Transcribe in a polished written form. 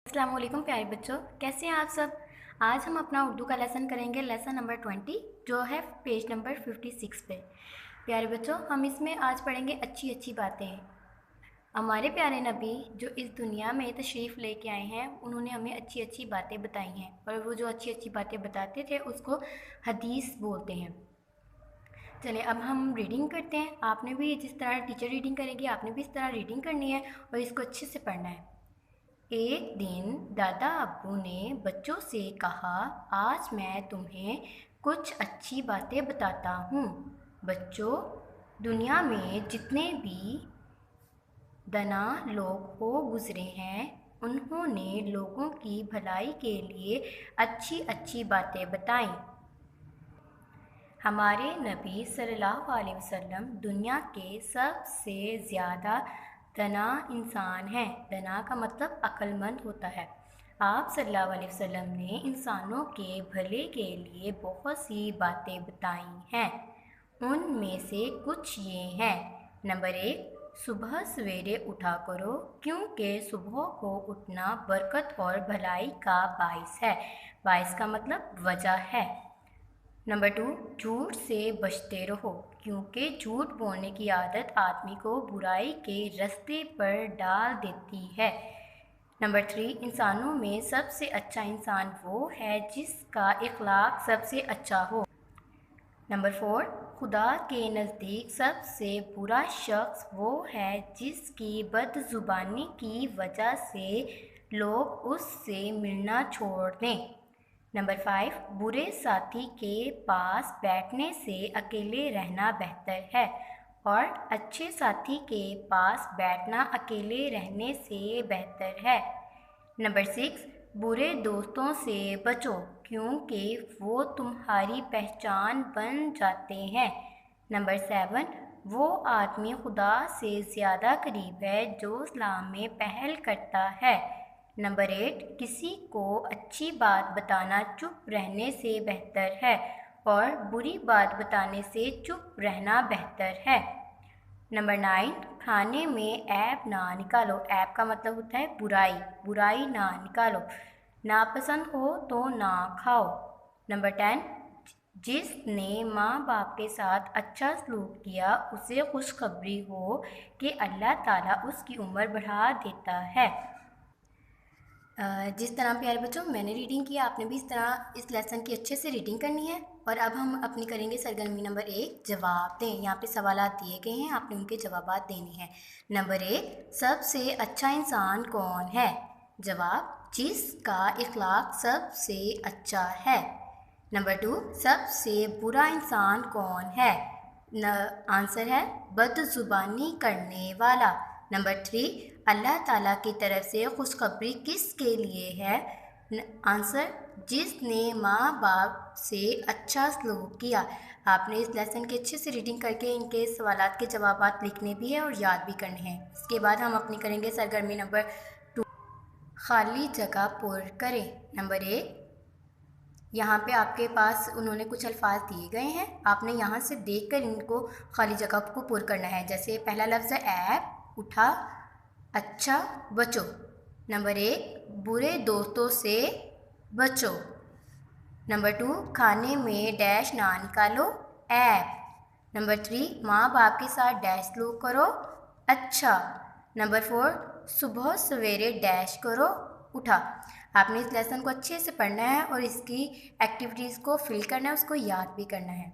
अस्सलाम वालेकुम प्यारे बच्चों, कैसे हैं आप सब। आज हम अपना उर्दू का लेसन करेंगे, लेसन नंबर 20 जो है पेज नंबर 56 पे। प्यारे बच्चों, हम इसमें आज पढ़ेंगे अच्छी अच्छी बातें। हमारे प्यारे नबी जो इस दुनिया में तशरीफ़ लेके आए हैं, उन्होंने हमें अच्छी अच्छी बातें बताई हैं और वो जो अच्छी अच्छी बातें बताते थे उसको हदीस बोलते हैं। चलिए अब हम रीडिंग करते हैं। आपने भी जिस तरह टीचर रीडिंग करेगी आपने भी इस तरह रीडिंग करनी है और इसको अच्छे से पढ़ना है। एक दिन दादा अब्बू ने बच्चों से कहा, आज मैं तुम्हें कुछ अच्छी बातें बताता हूँ। बच्चों, दुनिया में जितने भी दाना लोग हो गुज़रे हैं, उन्होंने लोगों की भलाई के लिए अच्छी अच्छी बातें बताईं। हमारे नबी सल्लल्लाहु अलैहि वसल्लम दुनिया के सबसे ज़्यादा दाना इंसान हैं। दाना का मतलब अक्लमंद होता है। आप सल्लल्लाहु अलैहि वसल्लम ने इंसानों के भले के लिए बहुत सी बातें बताई हैं। उनमें से कुछ ये हैं। नंबर 1, सुबह सवेरे उठा करो, क्योंकि सुबह को उठना बरकत और भलाई का बाइस है। बाइस का मतलब वजह है। नंबर 2, झूठ से बचते रहो, क्योंकि झूठ बोलने की आदत आदमी को बुराई के रास्ते पर डाल देती है। नंबर 3, इंसानों में सबसे अच्छा इंसान वो है जिसका इखलाक सबसे अच्छा हो। नंबर 4, खुदा के नज़दीक सबसे बुरा शख्स वो है जिसकी बदजुबानी की वजह से लोग उससे मिलना छोड़ दें। नंबर 5, बुरे साथी के पास बैठने से अकेले रहना बेहतर है और अच्छे साथी के पास बैठना अकेले रहने से बेहतर है। नंबर 6, बुरे दोस्तों से बचो, क्योंकि वो तुम्हारी पहचान बन जाते हैं। नंबर 7, वो आदमी खुदा से ज़्यादा करीब है जो इस्लाम में पहल करता है। नंबर 8, किसी को अच्छी बात बताना चुप रहने से बेहतर है और बुरी बात बताने से चुप रहना बेहतर है। नंबर 9, खाने में ऐब ना निकालो। ऐब का मतलब होता है बुराई। बुराई ना निकालो। नापसंद हो तो ना खाओ। नंबर 10, जिसने माँ बाप के साथ अच्छा सलूक किया उसे खुशखबरी हो कि अल्लाह ताला उसकी उम्र बढ़ा देता है। जिस तरह प्यारे बच्चों मैंने रीडिंग किया, आपने भी इस तरह इस लेसन की अच्छे से रीडिंग करनी है। और अब हम अपनी करेंगे सरगर्मी नंबर 1, जवाब दें। यहाँ पे सवालात दिए गए हैं, आपने उनके जवाबात देने हैं। नंबर 1, सबसे अच्छा इंसान कौन है? जवाब, जिसका इखलाक सबसे अच्छा है। नंबर 2, सबसे बुरा इंसान कौन है? आंसर है बदजुबानी करने वाला। नंबर 3, अल्लाह ताला की तरफ से खुशखबरी किसके लिए है? आंसर, जिसने माँ बाप से अच्छा सलूक किया। आपने इस लेसन की अच्छे से रीडिंग करके इनके सवालात के जवाबात लिखने भी हैं और याद भी करने हैं। इसके बाद हम अपनी करेंगे सरगर्मी नंबर 2, खाली जगह पुर करें। नंबर 1, यहाँ पे आपके पास उन्होंने कुछ अल्फाज दिए गए हैं, आपने यहाँ से देखकर इनको खाली जगह को पुर करना है। जैसे पहला लफ्ज़ है ऐब, उठा, अच्छा, बचो। नंबर 1, बुरे दोस्तों से बचो। नंबर 2, खाने में डैश ना निकालो, ऐब। नंबर 3, माँ बाप के साथ डैश सलूक करो, अच्छा। नंबर 4, सुबह सवेरे डैश करो, उठा। आपने इस लेसन को अच्छे से पढ़ना है और इसकी एक्टिविटीज़ को फिल करना है, उसको याद भी करना है।